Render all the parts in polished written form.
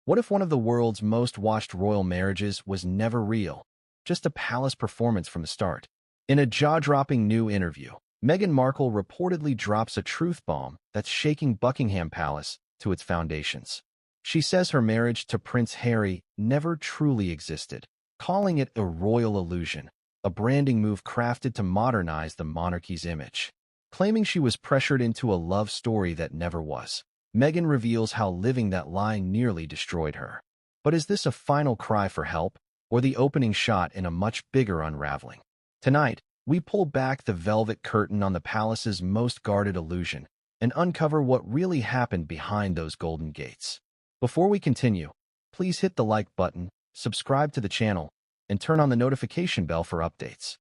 What if one of the world's most watched royal marriages was never real, just a palace performance from the start? In a jaw-dropping new interview, Meghan Markle reportedly drops a truth bomb that's shaking Buckingham Palace to its foundations. She says her marriage to Prince Harry never truly existed, calling it a royal illusion, a branding move crafted to modernize the monarchy's image. Claiming she was pressured into a love story that never was, Meghan reveals how living that lie nearly destroyed her. But is this a final cry for help, or the opening shot in a much bigger unraveling? Tonight, we pull back the velvet curtain on the palace's most guarded illusion and uncover what really happened behind those golden gates. Before we continue, please hit the like button, subscribe to the channel, and turn on the notification bell for updates.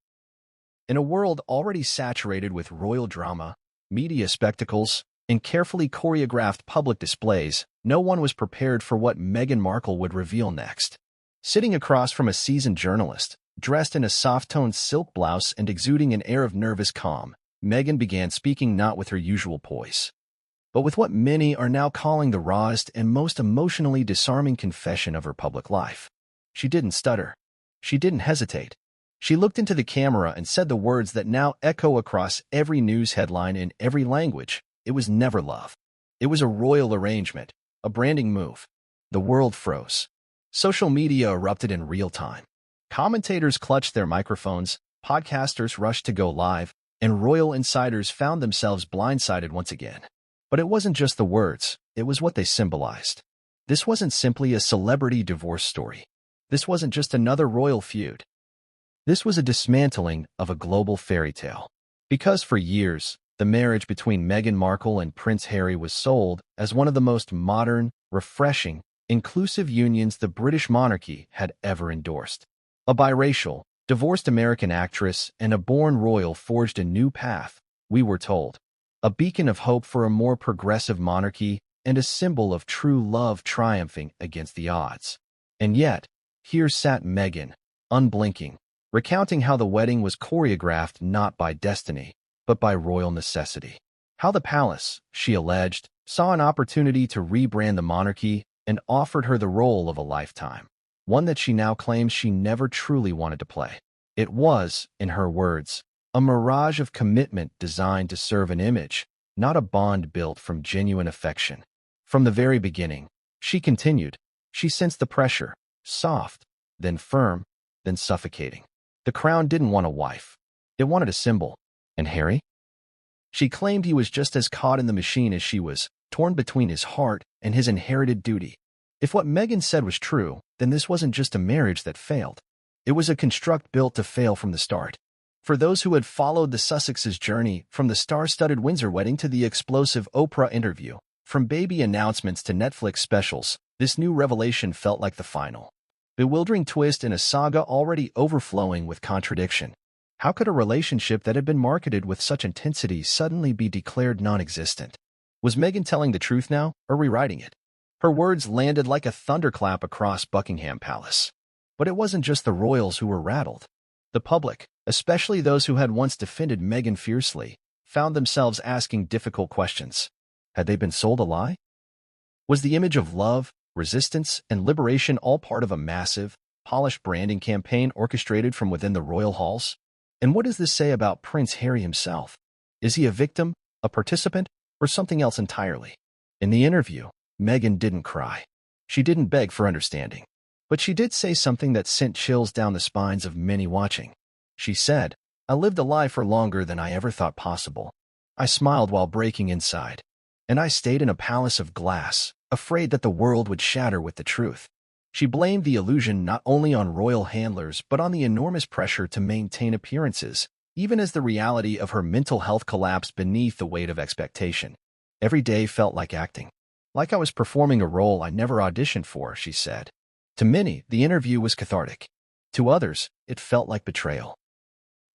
In a world already saturated with royal drama, media spectacles, and carefully choreographed public displays, no one was prepared for what Meghan Markle would reveal next. Sitting across from a seasoned journalist, dressed in a soft-toned silk blouse and exuding an air of nervous calm, Meghan began speaking not with her usual poise, but with what many are now calling the rawest and most emotionally disarming confession of her public life. She didn't stutter. She didn't hesitate. She looked into the camera and said the words that now echo across every news headline in every language. It was never love. It was a royal arrangement, a branding move. The world froze. Social media erupted in real time. Commentators clutched their microphones, podcasters rushed to go live, and royal insiders found themselves blindsided once again. But it wasn't just the words, it was what they symbolized. This wasn't simply a celebrity divorce story. This wasn't just another royal feud. This was a dismantling of a global fairy tale. Because for years, the marriage between Meghan Markle and Prince Harry was sold as one of the most modern, refreshing, inclusive unions the British monarchy had ever endorsed. A biracial, divorced American actress and a born royal forged a new path, we were told. A beacon of hope for a more progressive monarchy and a symbol of true love triumphing against the odds. And yet, here sat Meghan, unblinking, recounting how the wedding was choreographed not by destiny, but by royal necessity. How the palace, she alleged, saw an opportunity to rebrand the monarchy and offered her the role of a lifetime, one that she now claims she never truly wanted to play. It was, in her words, a mirage of commitment designed to serve an image, not a bond built from genuine affection. From the very beginning, she continued, she sensed the pressure, soft, then firm, then suffocating. The crown didn't want a wife. It wanted a symbol. And Harry? She claimed he was just as caught in the machine as she was, torn between his heart and his inherited duty. If what Meghan said was true, then this wasn't just a marriage that failed. It was a construct built to fail from the start. For those who had followed the Sussex's journey, from the star-studded Windsor wedding to the explosive Oprah interview, from baby announcements to Netflix specials, this new revelation felt like the final, bewildering twist in a saga already overflowing with contradiction. How could a relationship that had been marketed with such intensity suddenly be declared non-existent? Was Meghan telling the truth now, or rewriting it? Her words landed like a thunderclap across Buckingham Palace. But it wasn't just the royals who were rattled. The public, especially those who had once defended Meghan fiercely, found themselves asking difficult questions. Had they been sold a lie? Was the image of love, resistance, and liberation all part of a massive, polished branding campaign orchestrated from within the royal halls? And what does this say about Prince Harry himself? Is he a victim, a participant, or something else entirely? In the interview, Meghan didn't cry. She didn't beg for understanding. But she did say something that sent chills down the spines of many watching. She said, "I lived a lie for longer than I ever thought possible. I smiled while breaking inside. And I stayed in a palace of glass, afraid that the world would shatter with the truth." She blamed the illusion not only on royal handlers but on the enormous pressure to maintain appearances, even as the reality of her mental health collapsed beneath the weight of expectation. "Every day felt like acting. Like I was performing a role I never auditioned for," she said. To many, the interview was cathartic. To others, it felt like betrayal.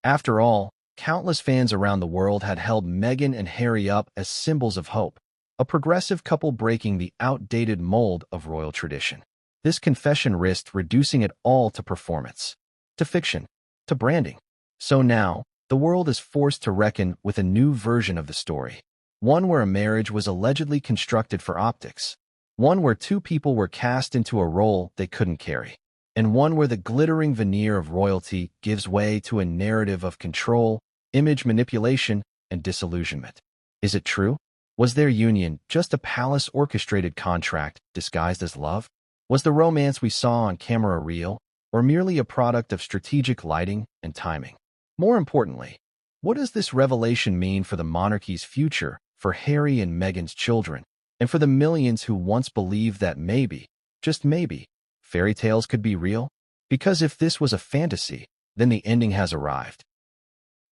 After all, countless fans around the world had held Meghan and Harry up as symbols of hope, a progressive couple breaking the outdated mold of royal tradition. This confession risked reducing it all to performance, to fiction, to branding. So now, the world is forced to reckon with a new version of the story, one where a marriage was allegedly constructed for optics, One where two people were cast into a role they couldn't carry, and one where the glittering veneer of royalty gives way to a narrative of control, image manipulation, and disillusionment. Is it true? Was their union just a palace-orchestrated contract disguised as love? Was the romance we saw on camera real, or merely a product of strategic lighting and timing? More importantly, what does this revelation mean for the monarchy's future, for Harry and Meghan's children, and for the millions who once believed that maybe, just maybe, fairy tales could be real? Because if this was a fantasy, then the ending has arrived.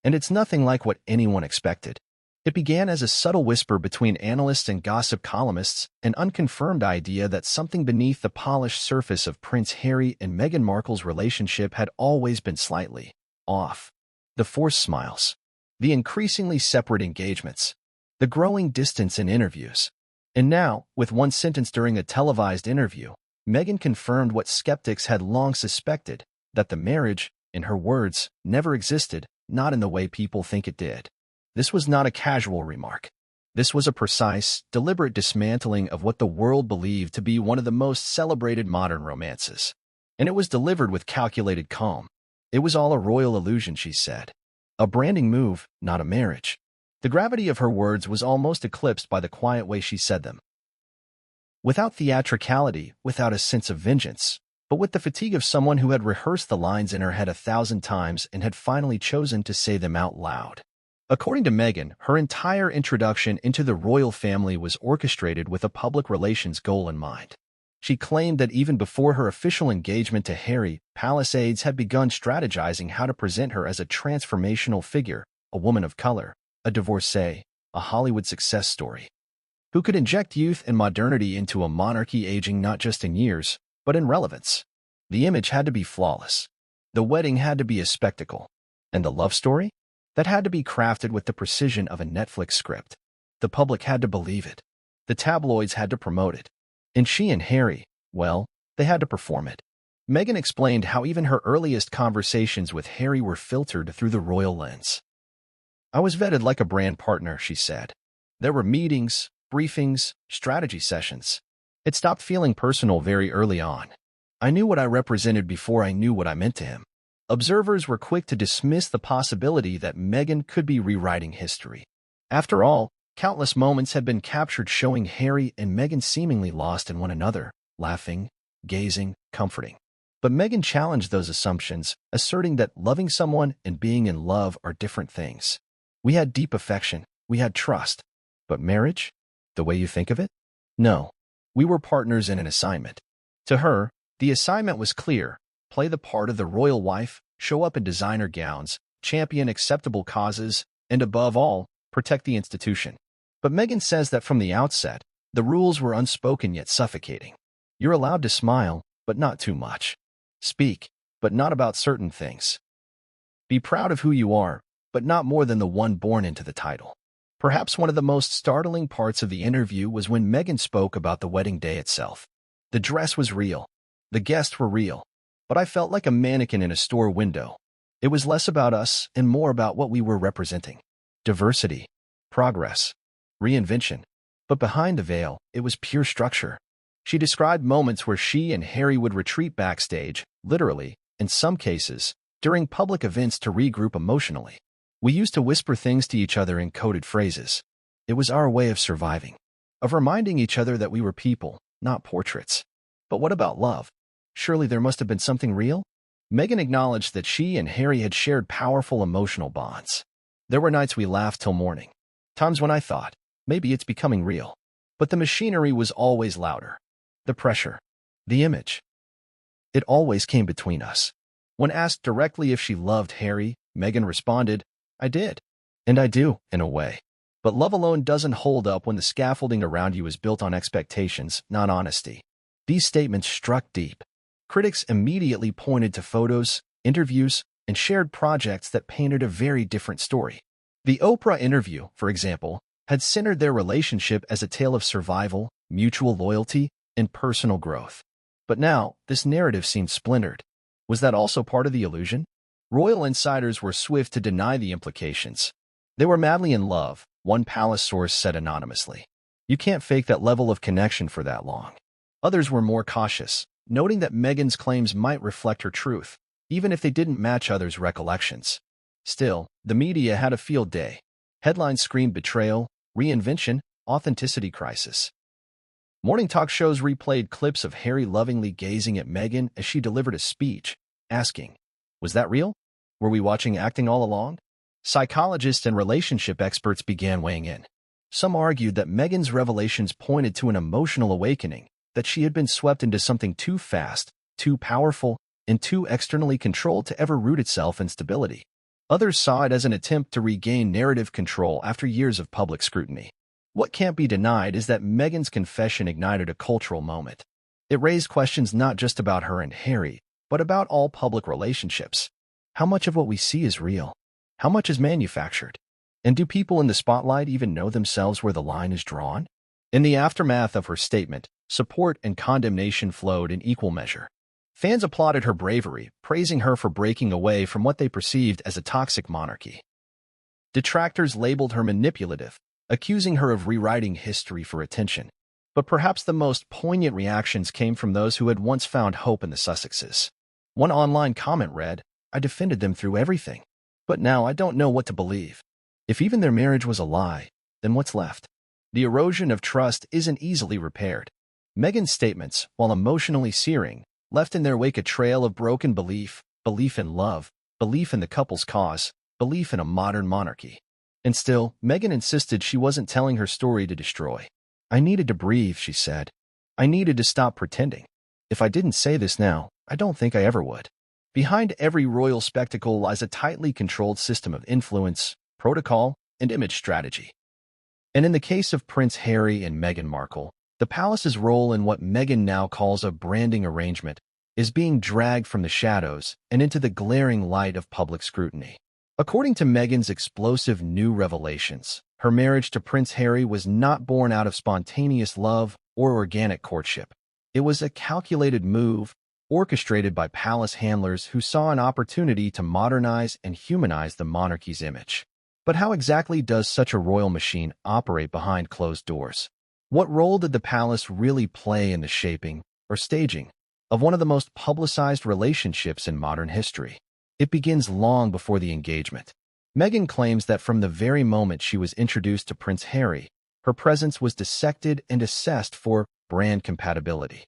And it's nothing like what anyone expected. It began as a subtle whisper between analysts and gossip columnists, an unconfirmed idea that something beneath the polished surface of Prince Harry and Meghan Markle's relationship had always been slightly off. The forced smiles, the increasingly separate engagements, the growing distance in interviews. And now, with one sentence during a televised interview, Meghan confirmed what skeptics had long suspected, that the marriage, in her words, never existed, not in the way people think it did. This was not a casual remark. This was a precise, deliberate dismantling of what the world believed to be one of the most celebrated modern romances. And it was delivered with calculated calm. It was all a royal illusion, she said. A branding move, not a marriage. The gravity of her words was almost eclipsed by the quiet way she said them. Without theatricality, without a sense of vengeance, but with the fatigue of someone who had rehearsed the lines in her head 1,000 times and had finally chosen to say them out loud. According to Meghan, her entire introduction into the royal family was orchestrated with a public relations goal in mind. She claimed that even before her official engagement to Harry, palace aides had begun strategizing how to present her as a transformational figure, a woman of color, a divorcee, a Hollywood success story, who could inject youth and modernity into a monarchy aging not just in years, but in relevance. The image had to be flawless. The wedding had to be a spectacle. And the love story? That had to be crafted with the precision of a Netflix script. The public had to believe it. The tabloids had to promote it. And she and Harry, well, they had to perform it. Meghan explained how even her earliest conversations with Harry were filtered through the royal lens. I was vetted like a brand partner, she said. There were meetings, briefings, strategy sessions. It stopped feeling personal very early on. I knew what I represented before I knew what I meant to him. Observers were quick to dismiss the possibility that Meghan could be rewriting history. After all, countless moments had been captured showing Harry and Meghan seemingly lost in one another, laughing, gazing, comforting. But Meghan challenged those assumptions, asserting that loving someone and being in love are different things. We had deep affection, we had trust. But marriage? The way you think of it? No. We were partners in an assignment. To her, the assignment was clear. Play the part of the royal wife, show up in designer gowns, champion acceptable causes, and above all, protect the institution. But Meghan says that from the outset, the rules were unspoken yet suffocating. You're allowed to smile, but not too much. Speak, but not about certain things. Be proud of who you are, but not more than the one born into the title. Perhaps one of the most startling parts of the interview was when Meghan spoke about the wedding day itself. The dress was real. The guests were real. But I felt like a mannequin in a store window. It was less about us and more about what we were representing. Diversity, progress, reinvention. But behind the veil, it was pure structure. She described moments where she and Harry would retreat backstage, literally, in some cases, during public events to regroup emotionally. We used to whisper things to each other in coded phrases. It was our way of surviving, of reminding each other that we were people, not portraits. But what about love? Surely there must have been something real? Meghan acknowledged that she and Harry had shared powerful emotional bonds. There were nights we laughed till morning. Times when I thought, maybe it's becoming real. But the machinery was always louder. The pressure. The image. It always came between us. When asked directly if she loved Harry, Meghan responded, I did. And I do, in a way. But love alone doesn't hold up when the scaffolding around you is built on expectations, not honesty. These statements struck deep. Critics immediately pointed to photos, interviews, and shared projects that painted a very different story. The Oprah interview, for example, had centered their relationship as a tale of survival, mutual loyalty, and personal growth. But now, this narrative seemed splintered. Was that also part of the illusion? Royal insiders were swift to deny the implications. They were madly in love, one palace source said anonymously. You can't fake that level of connection for that long. Others were more cautious, noting that Meghan's claims might reflect her truth, even if they didn't match others' recollections. Still, the media had a field day. Headlines screamed betrayal, reinvention, authenticity crisis. Morning talk shows replayed clips of Harry lovingly gazing at Meghan as she delivered a speech, asking, "Was that real? Were we watching acting all along?" Psychologists and relationship experts began weighing in. Some argued that Meghan's revelations pointed to an emotional awakening, that she had been swept into something too fast, too powerful, and too externally controlled to ever root itself in stability. Others saw it as an attempt to regain narrative control after years of public scrutiny. What can't be denied is that Meghan's confession ignited a cultural moment. It raised questions not just about her and Harry, but about all public relationships. How much of what we see is real? How much is manufactured? And do people in the spotlight even know themselves where the line is drawn? In the aftermath of her statement, support and condemnation flowed in equal measure. Fans applauded her bravery, praising her for breaking away from what they perceived as a toxic monarchy. Detractors labeled her manipulative, accusing her of rewriting history for attention. But perhaps the most poignant reactions came from those who had once found hope in the Sussexes. One online comment read, "I defended them through everything, but now I don't know what to believe. If even their marriage was a lie, then what's left?" The erosion of trust isn't easily repaired. Meghan's statements, while emotionally searing, left in their wake a trail of broken belief, belief in love, belief in the couple's cause, belief in a modern monarchy. And still, Meghan insisted she wasn't telling her story to destroy. "I needed to breathe," she said. "I needed to stop pretending. If I didn't say this now, I don't think I ever would." Behind every royal spectacle lies a tightly controlled system of influence, protocol, and image strategy. And in the case of Prince Harry and Meghan Markle, the palace's role in what Meghan now calls a branding arrangement is being dragged from the shadows and into the glaring light of public scrutiny. According to Meghan's explosive new revelations, her marriage to Prince Harry was not born out of spontaneous love or organic courtship. It was a calculated move, orchestrated by palace handlers who saw an opportunity to modernize and humanize the monarchy's image. But how exactly does such a royal machine operate behind closed doors? What role did the palace really play in the shaping, or staging, of one of the most publicized relationships in modern history? It begins long before the engagement. Meghan claims that from the very moment she was introduced to Prince Harry, her presence was dissected and assessed for brand compatibility.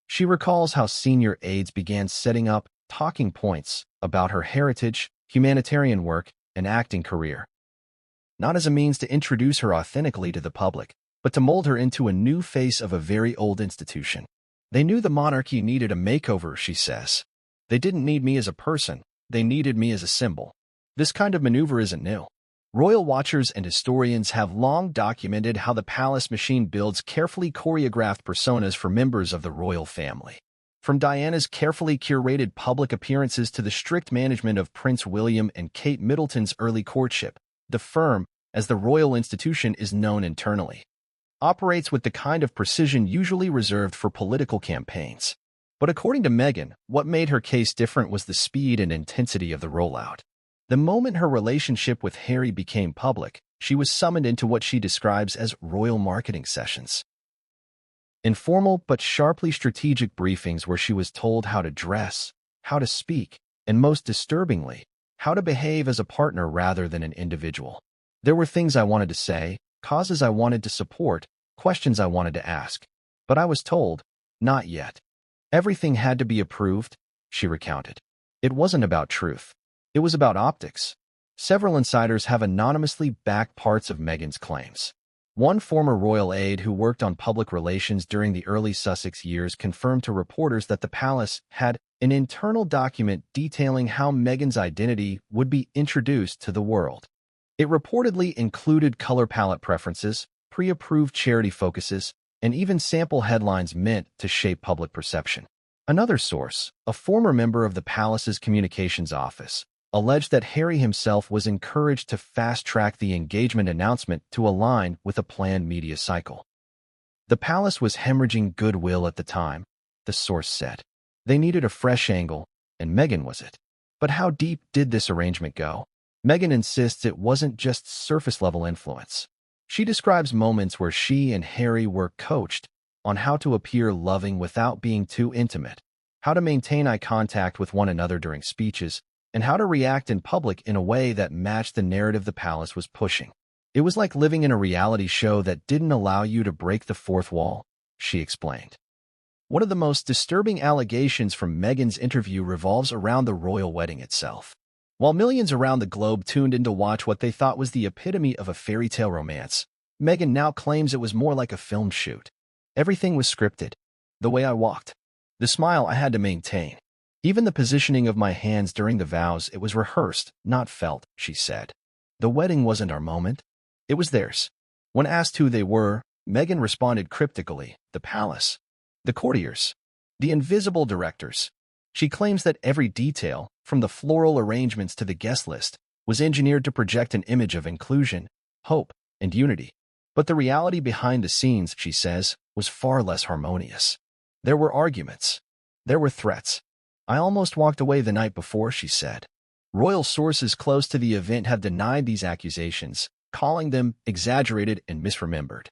She recalls how senior aides began setting up talking points about her heritage, humanitarian work, and acting career. Not as a means to introduce her authentically to the public, but to mold her into a new face of a very old institution. "They knew the monarchy needed a makeover," she says. "They didn't need me as a person. They needed me as a symbol." This kind of maneuver isn't new. Royal watchers and historians have long documented how the palace machine builds carefully choreographed personas for members of the royal family. From Diana's carefully curated public appearances to the strict management of Prince William and Kate Middleton's early courtship, the firm, as the royal institution is known internally, operates with the kind of precision usually reserved for political campaigns. But according to Meghan, what made her case different was the speed and intensity of the rollout. The moment her relationship with Harry became public, she was summoned into what she describes as royal marketing sessions. Informal but sharply strategic briefings where she was told how to dress, how to speak, and most disturbingly, how to behave as a partner rather than an individual. There were things I wanted to say, causes I wanted to support, questions I wanted to ask. But I was told, not yet. Everything had to be approved, she recounted. It wasn't about truth. It was about optics. Several insiders have anonymously backed parts of Meghan's claims. One former royal aide who worked on public relations during the early Sussex years confirmed to reporters that the palace had an internal document detailing how Meghan's identity would be introduced to the world. It reportedly included color palette preferences, pre-approved charity focuses, and even sample headlines meant to shape public perception. Another source, a former member of the palace's communications office, alleged that Harry himself was encouraged to fast-track the engagement announcement to align with a planned media cycle. The palace was hemorrhaging goodwill at the time, the source said. They needed a fresh angle, and Meghan was it. But how deep did this arrangement go? Meghan insists it wasn't just surface-level influence. She describes moments where she and Harry were coached on how to appear loving without being too intimate, how to maintain eye contact with one another during speeches, and how to react in public in a way that matched the narrative the palace was pushing. It was like living in a reality show that didn't allow you to break the fourth wall, she explained. One of the most disturbing allegations from Meghan's interview revolves around the royal wedding itself. While millions around the globe tuned in to watch what they thought was the epitome of a fairy tale romance, Meghan now claims it was more like a film shoot. Everything was scripted. The way I walked, the smile I had to maintain, even the positioning of my hands during the vows, it was rehearsed, not felt, she said. The wedding wasn't our moment. It was theirs. When asked who they were, Meghan responded cryptically, the palace, the courtiers, the invisible directors. She claims that every detail, from the floral arrangements to the guest list, was engineered to project an image of inclusion, hope, and unity. But the reality behind the scenes, she says, was far less harmonious. There were arguments. There were threats. I almost walked away the night before, she said. Royal sources close to the event have denied these accusations, calling them exaggerated and misremembered.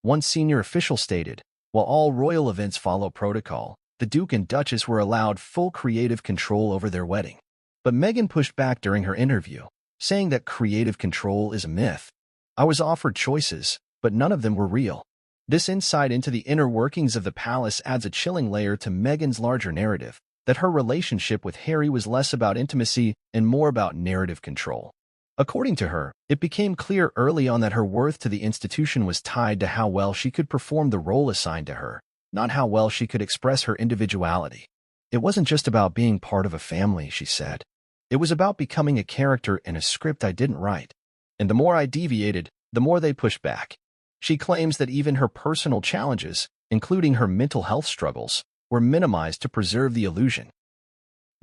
One senior official stated, while all royal events follow protocol, the Duke and Duchess were allowed full creative control over their wedding. But Meghan pushed back during her interview, saying that creative control is a myth. I was offered choices, but none of them were real. This insight into the inner workings of the palace adds a chilling layer to Meghan's larger narrative, that her relationship with Harry was less about intimacy and more about narrative control. According to her, it became clear early on that her worth to the institution was tied to how well she could perform the role assigned to her, not how well she could express her individuality. It wasn't just about being part of a family, she said. It was about becoming a character in a script I didn't write. And the more I deviated, the more they pushed back. She claims that even her personal challenges, including her mental health struggles, were minimized to preserve the illusion.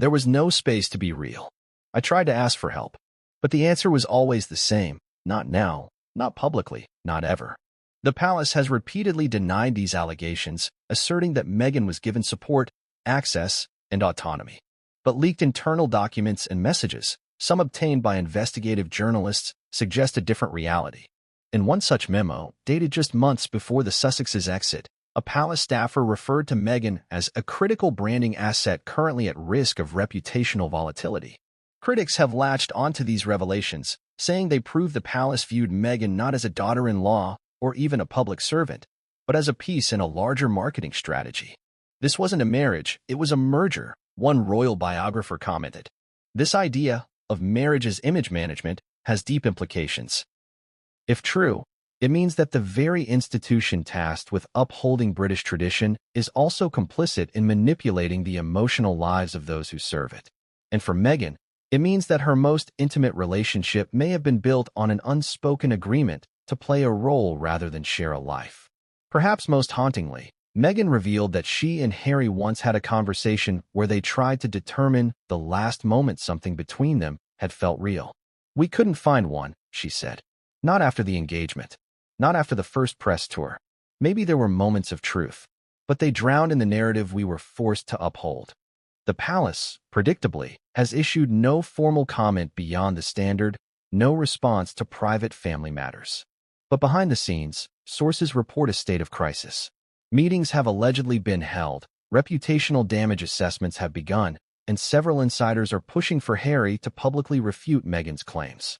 There was no space to be real. I tried to ask for help, but the answer was always the same. Not now, not publicly, not ever. The palace has repeatedly denied these allegations, asserting that Meghan was given support, access, and autonomy. But leaked internal documents and messages, some obtained by investigative journalists, suggest a different reality. In one such memo, dated just months before the Sussex's exit, a palace staffer referred to Meghan as a critical branding asset currently at risk of reputational volatility. Critics have latched onto these revelations, saying they prove the palace viewed Meghan not as a daughter-in-law or even a public servant, but as a piece in a larger marketing strategy. This wasn't a marriage, it was a merger, one royal biographer commented. This idea of marriage as image management has deep implications. If true, it means that the very institution tasked with upholding British tradition is also complicit in manipulating the emotional lives of those who serve it. And for Meghan, it means that her most intimate relationship may have been built on an unspoken agreement to play a role rather than share a life. Perhaps most hauntingly, Meghan revealed that she and Harry once had a conversation where they tried to determine the last moment something between them had felt real. We couldn't find one, she said. Not after the engagement. Not after the first press tour. Maybe there were moments of truth, but they drowned in the narrative we were forced to uphold. The palace, predictably, has issued no formal comment beyond the standard, no response to private family matters. But behind the scenes, sources report a state of crisis. Meetings have allegedly been held, reputational damage assessments have begun, and several insiders are pushing for Harry to publicly refute Meghan's claims.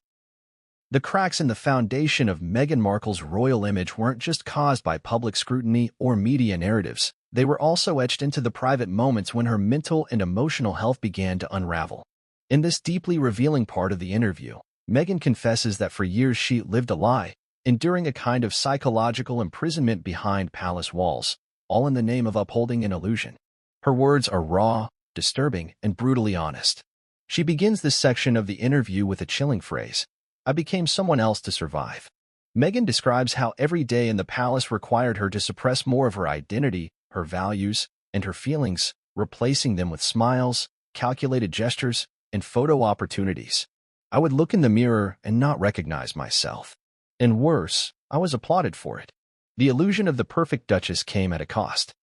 The cracks in the foundation of Meghan Markle's royal image weren't just caused by public scrutiny or media narratives. They were also etched into the private moments when her mental and emotional health began to unravel. In this deeply revealing part of the interview, Meghan confesses that for years she lived a lie, enduring a kind of psychological imprisonment behind palace walls, all in the name of upholding an illusion. Her words are raw, disturbing, and brutally honest. She begins this section of the interview with a chilling phrase, "I became someone else to survive." Meghan describes how every day in the palace required her to suppress more of her identity, her values, and her feelings, replacing them with smiles, calculated gestures, and photo opportunities. I would look in the mirror and not recognize myself. And worse, I was applauded for it. The illusion of the perfect Duchess came at a cost.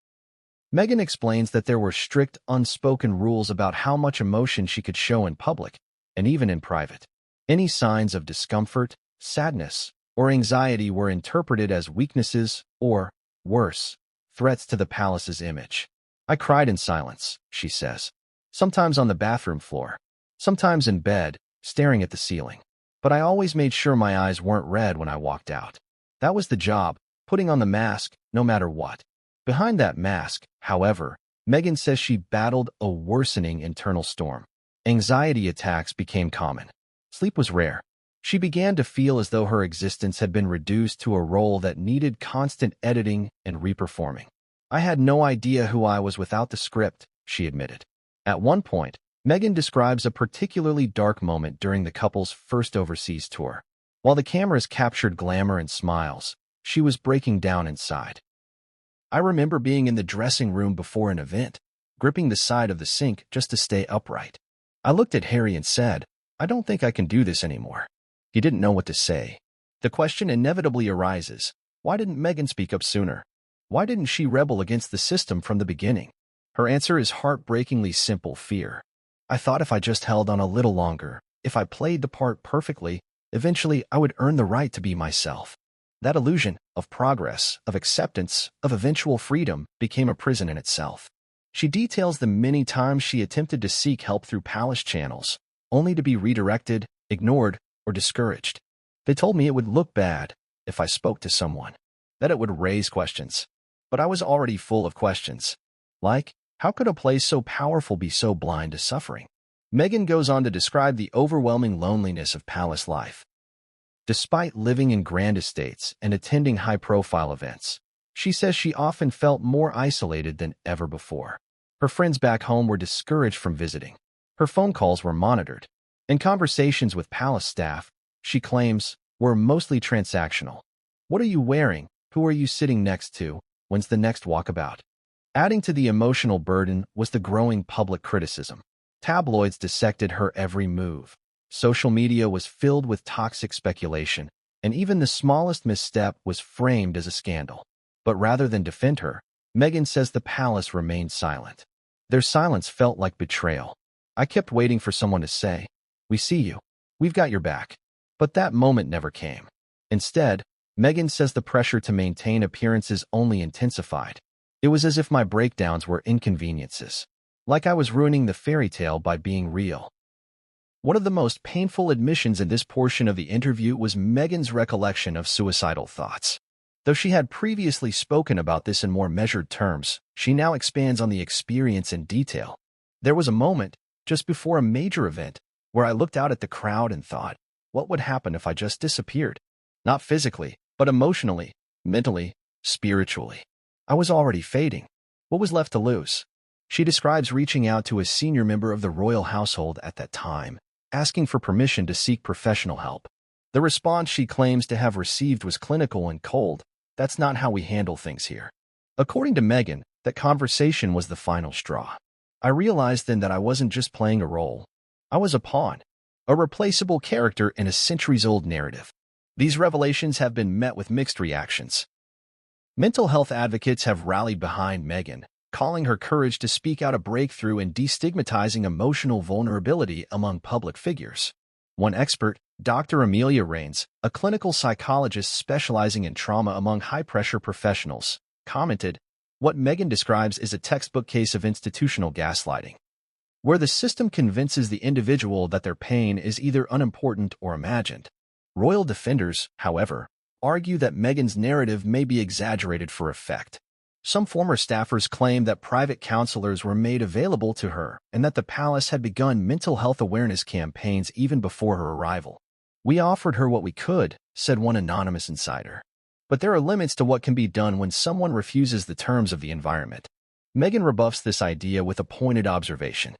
Meghan explains that there were strict, unspoken rules about how much emotion she could show in public, and even in private. Any signs of discomfort, sadness, or anxiety were interpreted as weaknesses or, worse, threats to the palace's image. I cried in silence, she says. Sometimes on the bathroom floor, sometimes in bed, staring at the ceiling. But I always made sure my eyes weren't red when I walked out. That was the job, putting on the mask, no matter what. Behind that mask, however, Meghan says she battled a worsening internal storm. Anxiety attacks became common. Sleep was rare. She began to feel as though her existence had been reduced to a role that needed constant editing and reperforming. I had no idea who I was without the script, she admitted. At one point, Meghan describes a particularly dark moment during the couple's first overseas tour. While the cameras captured glamour and smiles, she was breaking down inside. I remember being in the dressing room before an event, gripping the side of the sink just to stay upright. I looked at Harry and said, "I don't think I can do this anymore." He didn't know what to say. The question inevitably arises, why didn't Meghan speak up sooner? Why didn't she rebel against the system from the beginning? Her answer is heartbreakingly simple: fear. I thought if I just held on a little longer, if I played the part perfectly, eventually I would earn the right to be myself. That illusion of progress, of acceptance, of eventual freedom became a prison in itself. She details the many times she attempted to seek help through palace channels, only to be redirected, ignored, or discouraged. They told me it would look bad if I spoke to someone, that it would raise questions. But I was already full of questions. Like, how could a place so powerful be so blind to suffering? Meghan goes on to describe the overwhelming loneliness of palace life. Despite living in grand estates and attending high-profile events, she says she often felt more isolated than ever before. Her friends back home were discouraged from visiting. Her phone calls were monitored, and conversations with palace staff, she claims, were mostly transactional. What are you wearing? Who are you sitting next to? When's the next walkabout? Adding to the emotional burden was the growing public criticism. Tabloids dissected her every move. Social media was filled with toxic speculation, and even the smallest misstep was framed as a scandal. But rather than defend her, Meghan says the palace remained silent. Their silence felt like betrayal. I kept waiting for someone to say, "We see you. We've got your back." But that moment never came. Instead, Meghan says the pressure to maintain appearances only intensified. It was as if my breakdowns were inconveniences, like I was ruining the fairy tale by being real. One of the most painful admissions in this portion of the interview was Meghan's recollection of suicidal thoughts. Though she had previously spoken about this in more measured terms, she now expands on the experience in detail. There was a moment, just before a major event, where I looked out at the crowd and thought, what would happen if I just disappeared? Not physically, but emotionally, mentally, spiritually. I was already fading. What was left to lose? She describes reaching out to a senior member of the royal household at that time, asking for permission to seek professional help. The response she claims to have received was clinical and cold. "That's not how we handle things here." According to Meghan, that conversation was the final straw. I realized then that I wasn't just playing a role. I was a pawn, a replaceable character in a centuries-old narrative. These revelations have been met with mixed reactions. Mental health advocates have rallied behind Meghan, calling her courage to speak out a breakthrough in destigmatizing emotional vulnerability among public figures. One expert, Dr. Amelia Rains, a clinical psychologist specializing in trauma among high-pressure professionals, commented, "What Meghan describes is a textbook case of institutional gaslighting, where the system convinces the individual that their pain is either unimportant or imagined." Royal defenders, however, argue that Meghan's narrative may be exaggerated for effect. Some former staffers claim that private counselors were made available to her and that the palace had begun mental health awareness campaigns even before her arrival. "We offered her what we could," said one anonymous insider. But there are limits to what can be done when someone refuses the terms of the environment. Meghan rebuffs this idea with a pointed observation.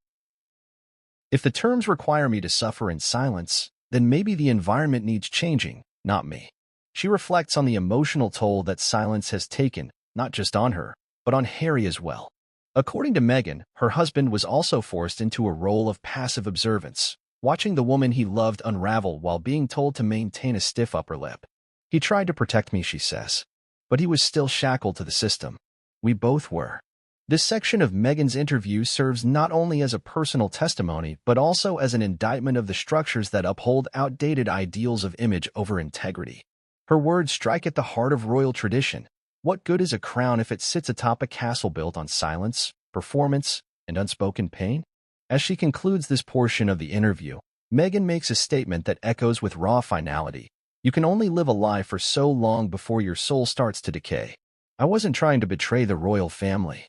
"If the terms require me to suffer in silence, then maybe the environment needs changing, not me." She reflects on the emotional toll that silence has taken, not just on her, but on Harry as well. According to Meghan, her husband was also forced into a role of passive observance, watching the woman he loved unravel while being told to maintain a stiff upper lip. "He tried to protect me," she says, "but he was still shackled to the system. We both were." This section of Meghan's interview serves not only as a personal testimony, but also as an indictment of the structures that uphold outdated ideals of image over integrity. Her words strike at the heart of royal tradition. What good is a crown if it sits atop a castle built on silence, performance, and unspoken pain? As she concludes this portion of the interview, Meghan makes a statement that echoes with raw finality. You can only live a lie for so long before your soul starts to decay. I wasn't trying to betray the royal family.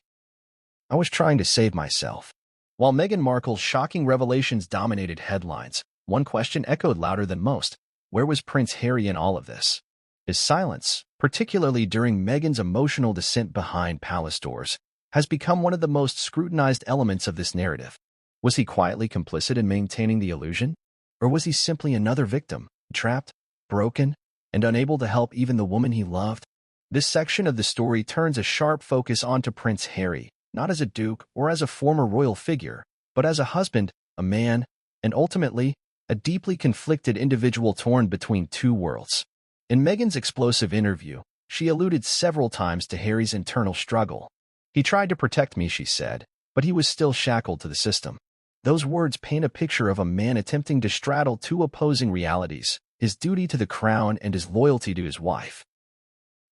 I was trying to save myself. While Meghan Markle's shocking revelations dominated headlines, one question echoed louder than most. Where was Prince Harry in all of this? His silence, particularly during Meghan's emotional descent behind palace doors, has become one of the most scrutinized elements of this narrative. Was he quietly complicit in maintaining the illusion? Or was he simply another victim, trapped, broken, and unable to help even the woman he loved? This section of the story turns a sharp focus onto Prince Harry, not as a duke or as a former royal figure, but as a husband, a man, and ultimately, a deeply conflicted individual torn between two worlds. In Meghan's explosive interview, she alluded several times to Harry's internal struggle. He tried to protect me, she said, but he was still shackled to the system. Those words paint a picture of a man attempting to straddle two opposing realities, his duty to the crown and his loyalty to his wife.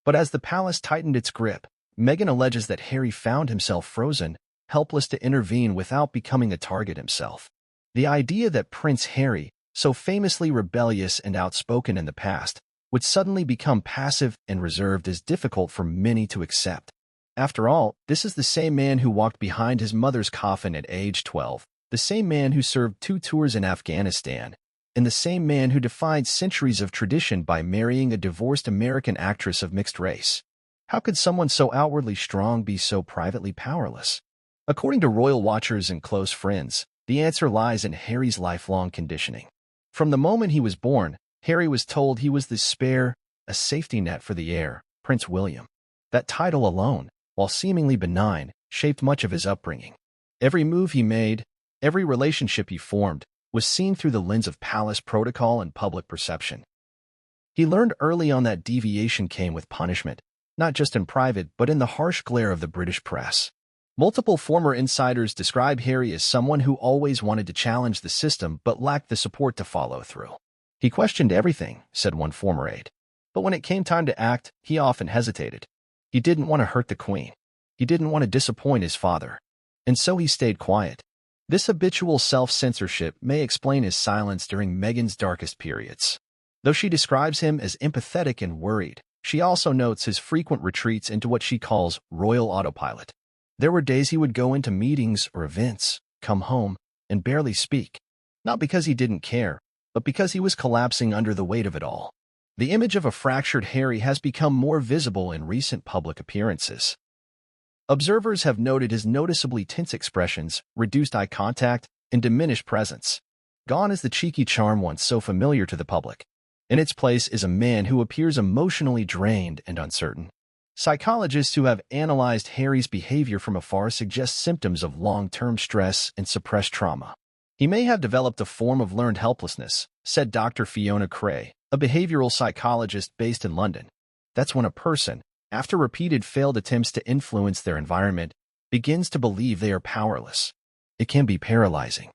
But as the palace tightened its grip, Meghan alleges that Harry found himself frozen, helpless to intervene without becoming a target himself. The idea that Prince Harry, so famously rebellious and outspoken in the past, would suddenly become passive and reserved is difficult for many to accept. After all, this is the same man who walked behind his mother's coffin at age 12, the same man who served 2 tours in Afghanistan, and the same man who defied centuries of tradition by marrying a divorced American actress of mixed race. How could someone so outwardly strong be so privately powerless? According to royal watchers and close friends, the answer lies in Harry's lifelong conditioning. From the moment he was born, Harry was told he was the spare, a safety net for the heir, Prince William. That title alone, while seemingly benign, shaped much of his upbringing. Every move he made, every relationship he formed, was seen through the lens of palace protocol and public perception. He learned early on that deviation came with punishment, not just in private but in the harsh glare of the British press. Multiple former insiders describe Harry as someone who always wanted to challenge the system but lacked the support to follow through. He questioned everything, said one former aide. But when it came time to act, he often hesitated. He didn't want to hurt the Queen. He didn't want to disappoint his father. And so he stayed quiet. This habitual self-censorship may explain his silence during Meghan's darkest periods. Though she describes him as empathetic and worried, she also notes his frequent retreats into what she calls royal autopilot. There were days he would go into meetings or events, come home, and barely speak. Not because he didn't care, but because he was collapsing under the weight of it all. The image of a fractured Harry has become more visible in recent public appearances. Observers have noted his noticeably tense expressions, reduced eye contact, and diminished presence. Gone is the cheeky charm once so familiar to the public. In its place is a man who appears emotionally drained and uncertain. Psychologists who have analyzed Harry's behavior from afar suggest symptoms of long-term stress and suppressed trauma. He may have developed a form of learned helplessness, said Dr. Fiona Cray, a behavioral psychologist based in London. That's when a person, after repeated failed attempts to influence their environment, begins to believe they are powerless. It can be paralyzing.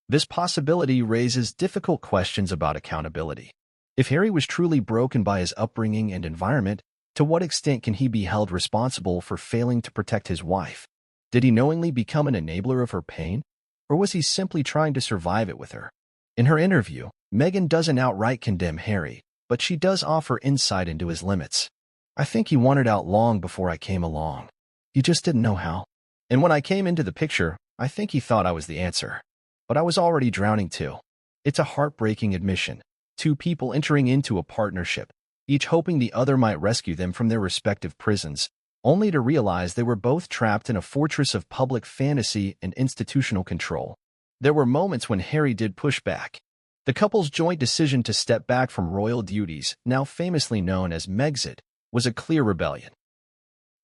This possibility raises difficult questions about accountability. If Harry was truly broken by his upbringing and environment, to what extent can he be held responsible for failing to protect his wife? Did he knowingly become an enabler of her pain? Or was he simply trying to survive it with her? In her interview, Meghan doesn't outright condemn Harry, but she does offer insight into his limits. I think he wanted out long before I came along. He just didn't know how. And when I came into the picture, I think he thought I was the answer. But I was already drowning too. It's a heartbreaking admission. 2 people entering into a partnership, each hoping the other might rescue them from their respective prisons, only to realize they were both trapped in a fortress of public fantasy and institutional control. There were moments when Harry did push back. The couple's joint decision to step back from royal duties, now famously known as Megxit, was a clear rebellion.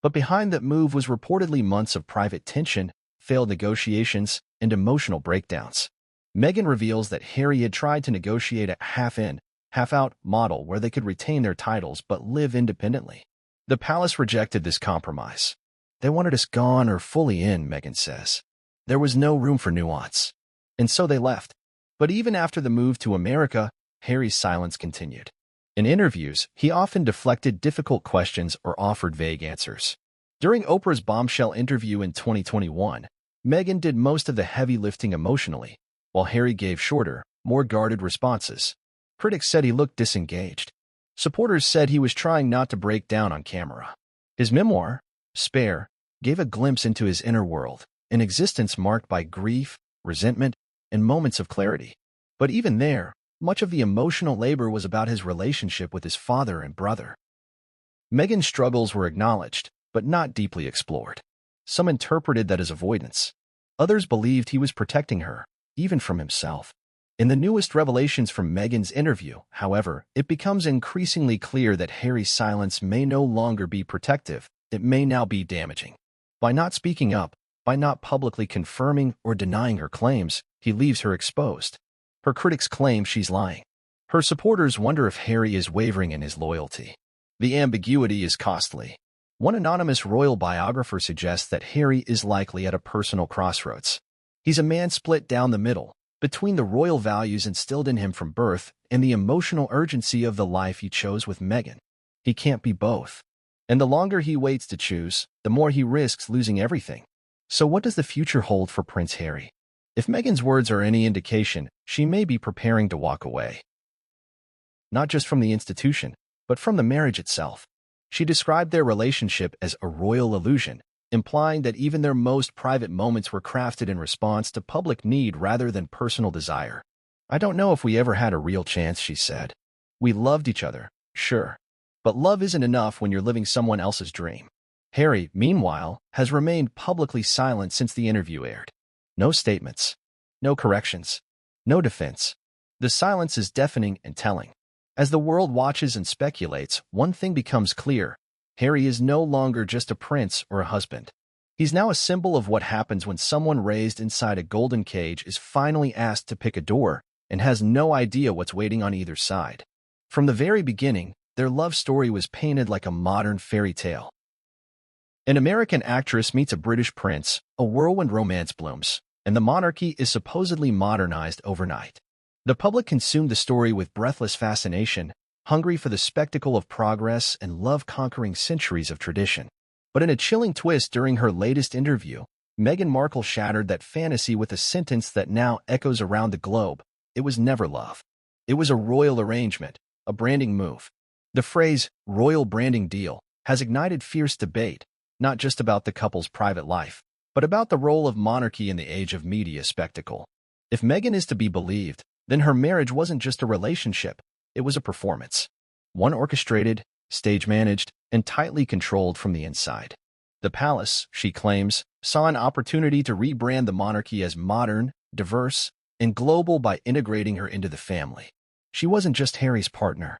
But behind that move was reportedly months of private tension, failed negotiations, and emotional breakdowns. Meghan reveals that Harry had tried to negotiate a half-in, half-out model where they could retain their titles but live independently. The palace rejected this compromise. They wanted us gone or fully in, Meghan says. There was no room for nuance. And so they left. But even after the move to America, Harry's silence continued. In interviews, he often deflected difficult questions or offered vague answers. During Oprah's bombshell interview in 2021, Meghan did most of the heavy lifting emotionally, while Harry gave shorter, more guarded responses. Critics said he looked disengaged. Supporters said he was trying not to break down on camera. His memoir, Spare, gave a glimpse into his inner world, an existence marked by grief, resentment, and moments of clarity. But even there, much of the emotional labor was about his relationship with his father and brother. Meghan's struggles were acknowledged, but not deeply explored. Some interpreted that as avoidance. Others believed he was protecting her, even from himself. In the newest revelations from Meghan's interview, however, it becomes increasingly clear that Harry's silence may no longer be protective, it may now be damaging. By not speaking up, by not publicly confirming or denying her claims, he leaves her exposed. Her critics claim she's lying. Her supporters wonder if Harry is wavering in his loyalty. The ambiguity is costly. One anonymous royal biographer suggests that Harry is likely at a personal crossroads. He's a man split down the middle, between the royal values instilled in him from birth and the emotional urgency of the life he chose with Meghan. He can't be both. And the longer he waits to choose, the more he risks losing everything. So what does the future hold for Prince Harry? If Meghan's words are any indication, she may be preparing to walk away. Not just from the institution, but from the marriage itself. She described their relationship as a royal illusion, implying that even their most private moments were crafted in response to public need rather than personal desire. "I don't know if we ever had a real chance," she said. "We loved each other, sure. But love isn't enough when you're living someone else's dream." Harry, meanwhile, has remained publicly silent since the interview aired. No statements, no corrections, no defense. The silence is deafening and telling. As the world watches and speculates, one thing becomes clear. Harry is no longer just a prince or a husband. He's now a symbol of what happens when someone raised inside a golden cage is finally asked to pick a door and has no idea what's waiting on either side. From the very beginning, their love story was painted like a modern fairy tale. An American actress meets a British prince, a whirlwind romance blooms, and the monarchy is supposedly modernized overnight. The public consumed the story with breathless fascination, hungry for the spectacle of progress and love conquering centuries of tradition. But in a chilling twist during her latest interview, Meghan Markle shattered that fantasy with a sentence that now echoes around the globe. It was never love. It was a royal arrangement, a branding move. The phrase, royal branding deal, has ignited fierce debate, not just about the couple's private life, but about the role of monarchy in the age of media spectacle. If Meghan is to be believed, then her marriage wasn't just a relationship, it was a performance. One orchestrated, stage-managed, and tightly controlled from the inside. The palace, she claims, saw an opportunity to rebrand the monarchy as modern, diverse, and global by integrating her into the family. She wasn't just Harry's partner.